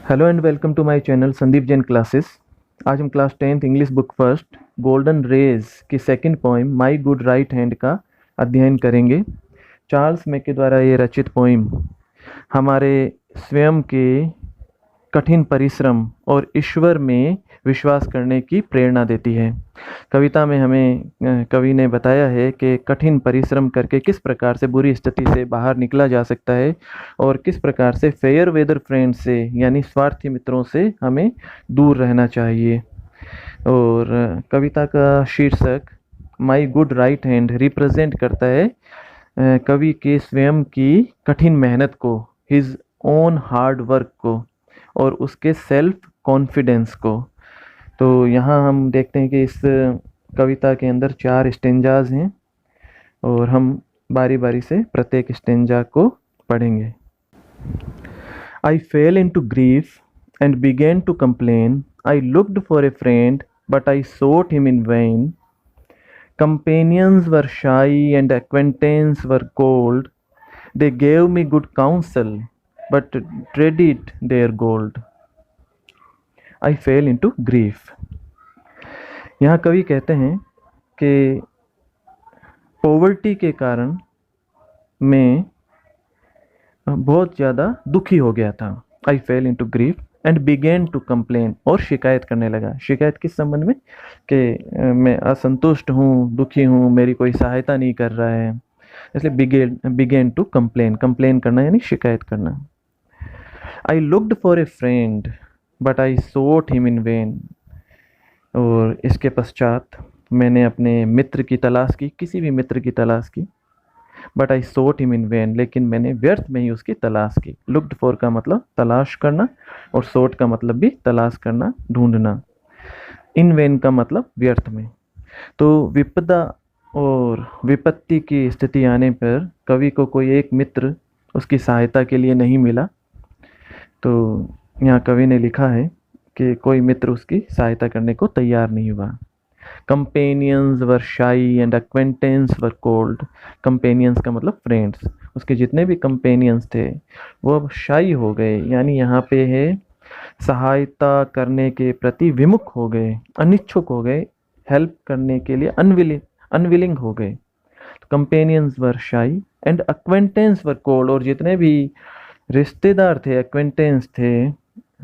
Hello and welcome to my channel Sandeep Jain classes. आज हम class 10th English book first golden rays की second poem my good right hand का अध्ययन करेंगे। Charles Mackay द्वारा ये रचित पोइम हमारे स्वयं के कठिन परिश्रम और ईश्वर में विश्वास करने की प्रेरणा देती है। कविता में हमें कवि ने बताया है कि कठिन परिश्रम करके किस प्रकार से बुरी स्थिति से बाहर निकला जा सकता है और किस प्रकार से फेयर वेदर फ्रेंड से यानी स्वार्थी मित्रों से हमें दूर रहना चाहिए। और कविता का शीर्षक माई गुड राइट हैंड रिप्रेजेंट करता है कवि के स्वयं की कठिन मेहनत को, हिज ओन हार्ड वर्क को और उसके सेल्फ कॉन्फिडेंस को। तो यहाँ हम देखते हैं कि इस कविता के अंदर 4 स्टेंजाज हैं और हम बारी बारी से प्रत्येक स्टेंजा को पढ़ेंगे। I fell into grief and began to complain. I looked for a friend, but I sought him in vain. Companions were shy and acquaintance were cold. They gave me good counsel, but dreaded their gold. I fell into grief. यहाँ कवि कहते हैं कि poverty के कारण मैं बहुत ज़्यादा दुखी हो गया था। I fell into grief and began to complain, और शिकायत करने लगा। शिकायत किस संबंध में? कि मैं असंतुष्ट हूँ, दुखी हूँ, मेरी कोई सहायता नहीं कर रहा है, इसलिए बिगेन टू कंप्लेन। कंप्लेन करना यानी शिकायत करना। I looked for a friend but I sought him in vain, और इसके पश्चात मैंने अपने मित्र की तलाश की, किसी भी मित्र की तलाश की। But I sought him in vain, लेकिन मैंने व्यर्थ में ही उसकी तलाश की। लुक्ड फॉर का मतलब तलाश करना और सोट का मतलब भी तलाश करना, ढूंढना। इन वेन का मतलब व्यर्थ में। तो विपदा और विपत्ति की स्थिति आने पर कवि को कोई एक मित्र उसकी सहायता के लिए नहीं मिला। तो यहाँ कवि ने लिखा है कि कोई मित्र उसकी सहायता करने को तैयार नहीं हुआ। कंपेनियंस वर शाई and acquaintance were cold. Companions का मतलब फ्रेंड्स। उसके जितने भी कंपेनियंस थे वो अब शाई हो गए, यानी यहाँ पे है सहायता करने के प्रति विमुख हो गए, अनिच्छुक हो गए, हेल्प करने के लिए अनविलिंग हो गए। कंपेनियंस वर शाई एंड एक्वेंटेंस वर कोल्ड, और जितने भी रिश्तेदार थे, एक्वेंटेंस थे,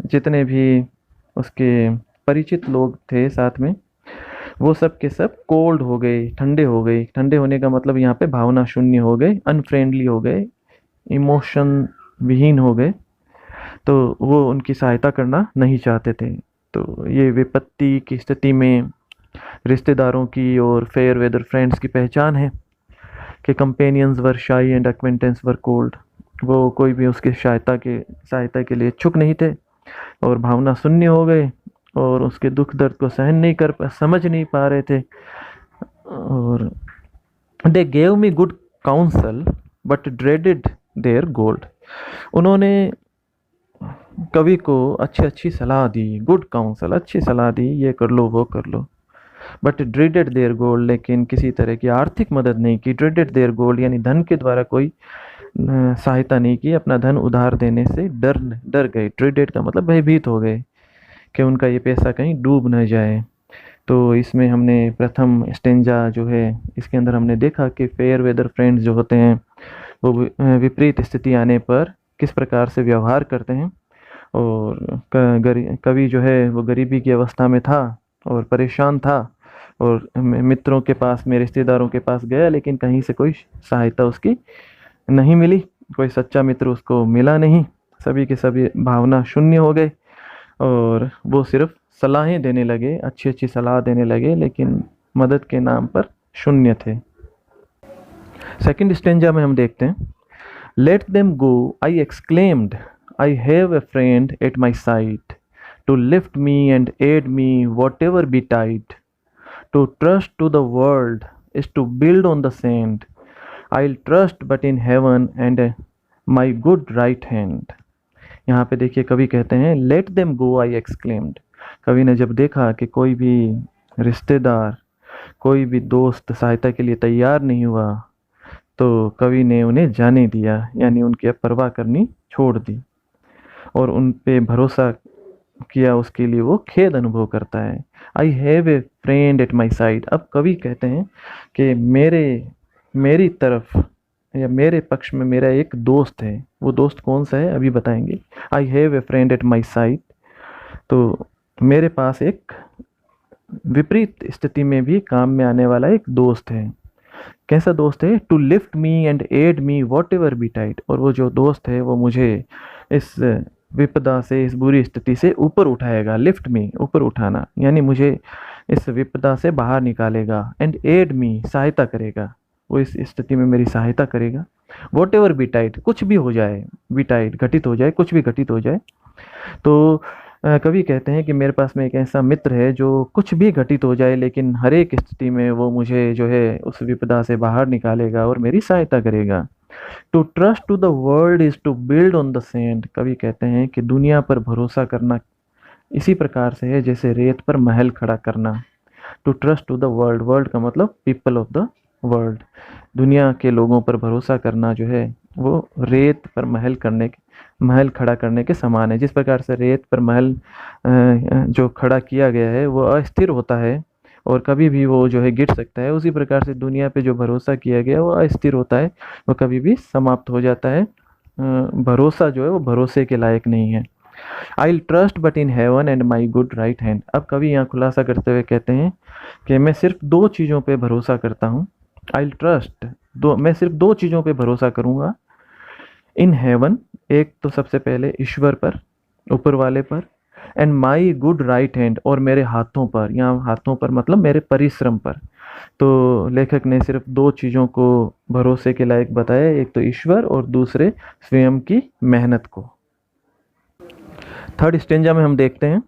जितने भी उसके परिचित लोग थे साथ में, वो सब के सब कोल्ड हो गए, ठंडे हो गए। ठंडे होने का मतलब यहाँ पे भावना शून्य हो गए, अनफ्रेंडली हो गए, इमोशन विहीन हो गए। तो वो उनकी सहायता करना नहीं चाहते थे। तो ये विपत्ति की स्थिति में रिश्तेदारों की और फेयर वेदर फ्रेंड्स की पहचान है कि कंपेनियंस वर शाई एंड एक्वेंटेंस वर कोल्ड। वो कोई भी उसकी सहायता के लिए इच्छुक नहीं थे और भावना शून्य हो गए और उसके दुख दर्द को समझ नहीं पा रहे थे। और they gave me good counsel but dreaded their gold. उन्होंने कवि को अच्छी सलाह दी, गुड काउंसल, अच्छी सलाह दी, ये कर लो वो कर लो। बट ड्रेडेड देयर गोल्ड, लेकिन किसी तरह की आर्थिक मदद नहीं की। ड्रेडेड देयर गोल्ड यानी धन के द्वारा कोई सहायता नहीं की। अपना धन उधार देने से डर गए। ड्रेडेड का मतलब भयभीत हो गए कि उनका ये पैसा कहीं डूब न जाए। तो इसमें हमने प्रथम स्टेंजा जो है, इसके अंदर हमने देखा कि फेयर वेदर फ्रेंड्स जो होते हैं वो विपरीत स्थिति आने पर किस प्रकार से व्यवहार करते हैं। और कवि जो है वो गरीबी की अवस्था में था और परेशान था और मित्रों के पास में, रिश्तेदारों के पास गया, लेकिन कहीं से कोई सहायता उसकी नहीं मिली, कोई सच्चा मित्र उसको मिला नहीं। सभी के सभी भावना शून्य हो गए और वो सिर्फ सलाहें देने लगे, अच्छी सलाह देने लगे, लेकिन मदद के नाम पर शून्य थे। सेकंड स्टेंजा में हम देखते हैं, let them go I exclaimed, I have a friend at my side to lift me and aid me whatever betide, to trust to the world is to build on the sand, I trust but in heaven and my good right hand. यहाँ पे देखिए कवि कहते हैं let them go I exclaimed. कवि ने जब देखा कि कोई भी रिश्तेदार, कोई भी दोस्त सहायता के लिए तैयार नहीं हुआ, तो कवि ने उन्हें जाने दिया, यानी उनकी अब परवाह करनी छोड़ दी। और उन पे भरोसा किया उसके लिए वो खेद अनुभव करता है। आई have a friend at my side. अब कवि कहते हैं कि मेरी तरफ या मेरे पक्ष में मेरा एक दोस्त है। वो दोस्त कौन सा है अभी बताएंगे। आई have a friend at my side, तो मेरे पास एक विपरीत स्थिति में भी काम में आने वाला एक दोस्त है। कैसा दोस्त है? To lift me and aid me whatever betide. और वो जो दोस्त है वो मुझे इस विपदा से, इस बुरी स्थिति से ऊपर उठाएगा। लिफ्ट मी, ऊपर उठाना, यानी मुझे इस विपदा से बाहर निकालेगा। एंड एड मी, सहायता करेगा, वो इस स्थिति में मेरी सहायता करेगा। वॉट एवर बी टाइट, कुछ भी हो जाए, बी टाइट घटित हो जाए, कुछ भी घटित हो जाए। तो कवि कहते हैं कि मेरे पास में एक ऐसा मित्र है जो कुछ भी घटित हो जाए लेकिन हर एक स्थिति में वो मुझे जो है उस विपदा से बाहर निकालेगा और मेरी सहायता करेगा। To trust to the world is to build on the sand. कवि कहते हैं कि दुनिया पर भरोसा करना इसी प्रकार से है जैसे रेत पर महल खड़ा करना। To trust to the world, world का मतलब पीपल ऑफ द वर्ल्ड, दुनिया के लोगों पर भरोसा करना जो है वो रेत पर महल खड़ा करने के समान है। जिस प्रकार से रेत पर महल जो खड़ा किया गया है वो अस्थिर होता है और कभी भी वो जो है गिर सकता है, उसी प्रकार से दुनिया पे जो भरोसा किया गया वो अस्थिर होता है, वो कभी भी समाप्त हो जाता है। भरोसा जो है वो भरोसे के लायक नहीं है। आई trust but in heaven and my good right hand. अब कवि यहाँ खुलासा करते हुए कहते हैं कि मैं सिर्फ दो चीज़ों पे भरोसा करता हूँ। आई ट्रस्ट, मैं सिर्फ दो चीज़ों पे भरोसा करूँगा। इन हेवन, एक तो सबसे पहले ईश्वर पर, ऊपर वाले पर। And my good right hand, और मेरे हाथों पर, यहाँ हाथों पर मतलब मेरे परिश्रम पर। तो लेखक ने सिर्फ दो चीज़ों को भरोसे के लायक बताया, एक तो ईश्वर और दूसरे स्वयं की मेहनत को। थर्ड स्टेंजा में हम देखते हैं,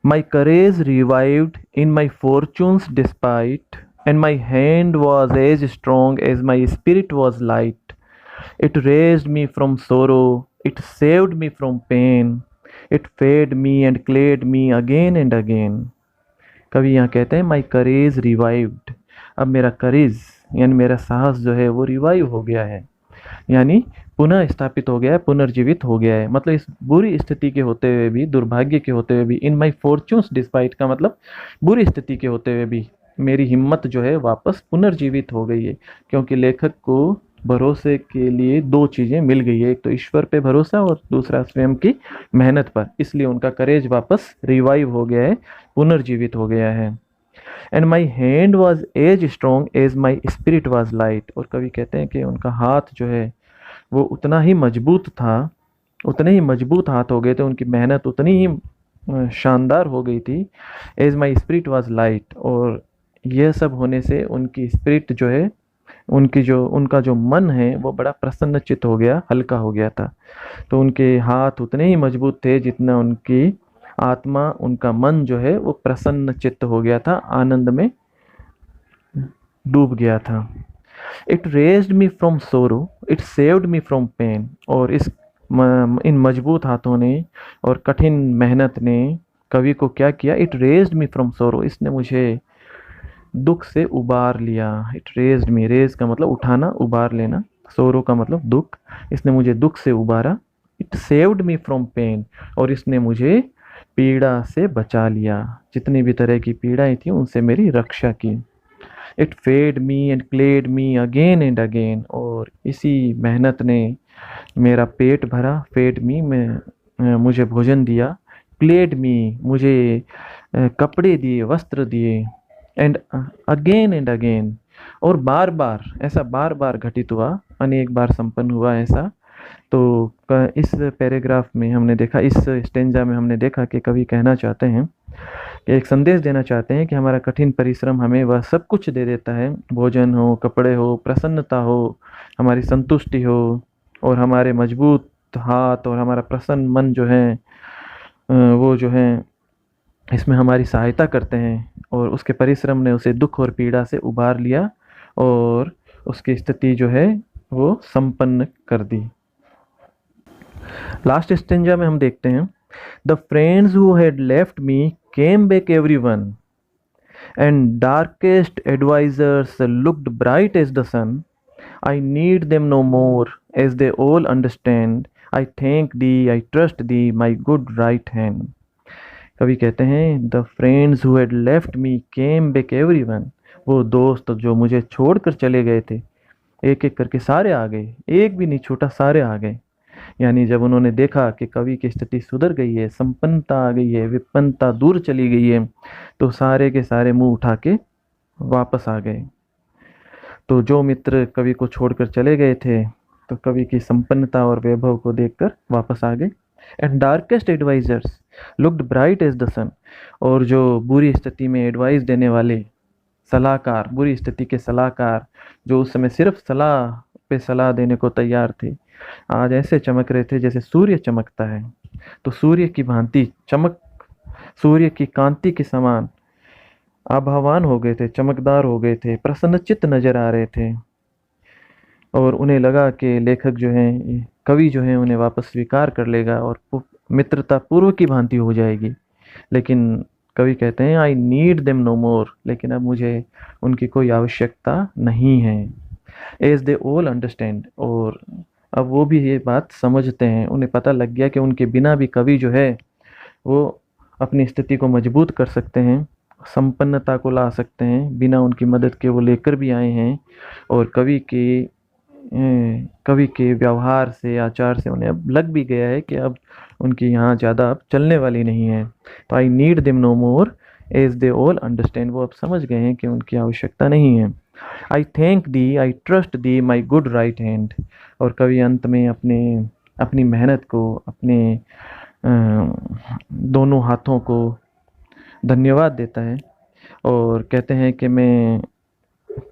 my courage revived in my fortunes despite and my hand was as strong as my spirit was light. It raised me from sorrow, it saved me from pain, it fed me and clad me again and again। कवि यहाँ कहते हैं my courage revived. अब मेरा करेज यानी मेरा साहस जो है वो रिवाइव हो गया है, यानी पुनः स्थापित हो गया है, पुनर्जीवित हो गया है। मतलब इस बुरी स्थिति के होते हुए भी, दुर्भाग्य के होते हुए भी, इन माई फॉर्च्यून्स डिस्पाइट का मतलब बुरी स्थिति के होते हुए भी मेरी हिम्मत जो है वापस पुनर्जीवित हो गई है। क्योंकि लेखक को भरोसे के लिए दो चीज़ें मिल गई है, एक तो ईश्वर पे भरोसा और दूसरा स्वयं की मेहनत पर, इसलिए उनका करेज वापस रिवाइव हो गया है, पुनर्जीवित हो गया है। And my hand was as strong as my spirit was light. और कवि कहते हैं कि उनका हाथ जो है वो उतना ही मजबूत था, उतने ही मजबूत हाथ हो गए थे, उनकी मेहनत उतनी ही शानदार हो गई थी। As my spirit was light, और यह सब होने से उनकी स्पिरिट जो है, उनका जो मन है वो बड़ा प्रसन्नचित्त हो गया, हल्का हो गया था। तो उनके हाथ उतने ही मजबूत थे जितना उनकी आत्मा, उनका मन जो है वो प्रसन्नचित्त हो गया था, आनंद में डूब गया था। It raised me from sorrow, it saved me from pain. और इन मजबूत हाथों ने और कठिन मेहनत ने कवि को क्या किया? इट रेज्ड मी फ्रॉम सोरो, इसने मुझे दुख से उबार लिया। इट रेज्ड मी, रेज का मतलब उठाना, उबार लेना, सोरो का मतलब दुख, इसने मुझे दुख से उबारा। It saved me from pain, और इसने मुझे पीड़ा से बचा लिया, जितनी भी तरह की पीड़ाएं थी उनसे मेरी रक्षा की। It fed me and clad me again and again, और इसी मेहनत ने मेरा पेट भरा। फेड मी, में मुझे भोजन दिया। क्लेड मी, मुझे कपड़े दिए, वस्त्र दिए। एंड अगेन, और बार बार, ऐसा बार बार घटित हुआ, अनेक बार संपन्न हुआ ऐसा। तो इस पैराग्राफ में हमने देखा, इस स्टेंजा में हमने देखा कि कवि कहना चाहते हैं कि एक संदेश देना चाहते हैं कि हमारा कठिन परिश्रम हमें वह सब कुछ दे देता है, भोजन हो, कपड़े हो, प्रसन्नता हो, हमारी संतुष्टि हो, और हमारे मजबूत हाथ और हमारा प्रसन्न मन जो है वो जो है इसमें हमारी सहायता करते हैं। और उसके परिश्रम ने उसे दुख और पीड़ा से उबार लिया और उसकी स्थिति जो है वो संपन्न कर दी। लास्ट स्टेंजा में हम देखते हैं, the friends who had left me came back everyone and darkest advisers looked bright as the sun. I need them no more, as they all understand. I thank thee, I trust thee, my good right hand. कवि कहते हैं the friends who had left me came back everyone. वो दोस्त जो मुझे छोड़कर चले गए थे, एक एक करके सारे आ गए, एक भी नहीं छूटा, सारे आ गए। यानी जब उन्होंने देखा कि कवि की स्थिति सुधर गई है, संपन्नता आ गई है, विपन्नता दूर चली गई है, तो सारे के सारे मुंह उठा के वापस आ गए। तो जो मित्र कवि को छोड़कर चले गए थे, तो कवि की संपन्नता और वैभव को देखकर वापस आ गए। And darkest advisers looked bright as the sun. और जो बुरी स्थिति में एडवाइस देने वाले सलाहकार, बुरी स्थिति के सलाहकार, जो उस समय सिर्फ सलाह पे सलाह देने को तैयार थे, आज ऐसे चमक रहे थे जैसे सूर्य चमकता है। तो सूर्य की भांति चमक, सूर्य की कांति के समान आभावान हो गए थे, चमकदार हो गए थे, प्रसन्नचित्त नजर आ रहे थे। और उन्हें लगा कि लेखक जो है, कवि जो है, उन्हें वापस स्वीकार कर लेगा और मित्रता पूर्व की भांति हो जाएगी। लेकिन कवि कहते हैं आई नीड देम नो मोर, लेकिन अब मुझे उनकी कोई आवश्यकता नहीं है। एज दे ऑल अंडरस्टैंड, और अब वो भी ये बात समझते हैं, उन्हें पता लग गया कि उनके बिना भी कवि जो है वो अपनी स्थिति को मजबूत कर सकते हैं, संपन्नता को ला सकते हैं, बिना उनकी मदद के वो लेकर भी आए हैं। और कवि के व्यवहार से, आचार से उन्हें अब लग भी गया है कि अब उनकी यहाँ ज़्यादा अब चलने वाली नहीं है। तो I need them no more as they all understand, वो अब समझ गए हैं कि उनकी आवश्यकता नहीं है। आई thank thee, I trust thee, my good right hand. और कवि अंत में अपनी मेहनत को, अपने दोनों हाथों को धन्यवाद देता है और कहते हैं कि मैं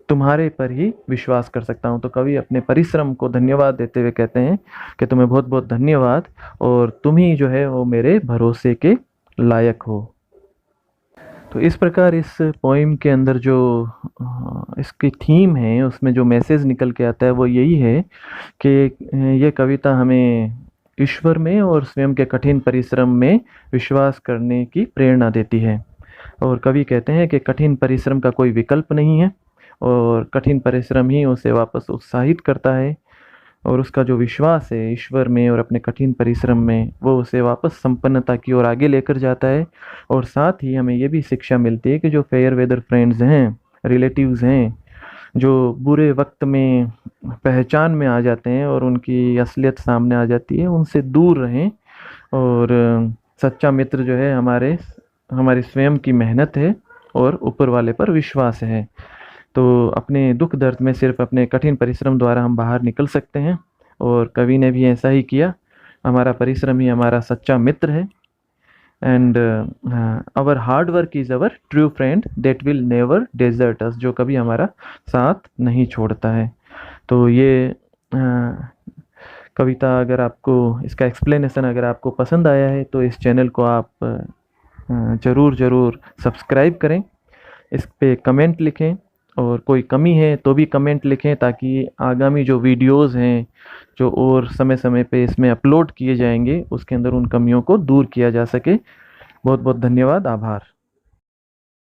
तुम्हारे पर ही विश्वास कर सकता हूँ। तो कवि अपने परिश्रम को धन्यवाद देते हुए कहते हैं कि तुम्हें बहुत बहुत धन्यवाद, और तुम ही जो है वो मेरे भरोसे के लायक हो। तो इस प्रकार इस पोइम के अंदर जो इसकी थीम है, उसमें जो मैसेज निकल के आता है वो यही है कि ये कविता हमें ईश्वर में और स्वयं के कठिन परिश्रम में विश्वास करने की प्रेरणा देती है। और कवि कहते हैं कि कठिन परिश्रम का कोई विकल्प नहीं है, और कठिन परिश्रम ही उसे वापस उत्साहित करता है, और उसका जो विश्वास है ईश्वर में और अपने कठिन परिश्रम में, वो उसे वापस संपन्नता की ओर आगे लेकर जाता है। और साथ ही हमें ये भी शिक्षा मिलती है कि जो फेयर वेदर फ्रेंड्स हैं, रिलेटिव्स हैं, जो बुरे वक्त में पहचान में आ जाते हैं और उनकी असलियत सामने आ जाती है, उनसे दूर रहें। और सच्चा मित्र जो है हमारी स्वयं की मेहनत है और ऊपर वाले पर विश्वास है। तो अपने दुख दर्द में सिर्फ अपने कठिन परिश्रम द्वारा हम बाहर निकल सकते हैं, और कवि ने भी ऐसा ही किया। हमारा परिश्रम ही हमारा सच्चा मित्र है। And our hard work is our true friend that will never desert us, जो कभी हमारा साथ नहीं छोड़ता है। तो ये कविता, अगर आपको इसका एक्सप्लेनेशन अगर आपको पसंद आया है तो इस चैनल को आप ज़रूर सब्सक्राइब करें, इस पे कमेंट लिखें, और कोई कमी है तो भी कमेंट लिखें, ताकि आगामी जो वीडियोस हैं जो और समय समय पे इसमें अपलोड किए जाएंगे, उसके अंदर उन कमियों को दूर किया जा सके। बहुत बहुत धन्यवाद, आभार।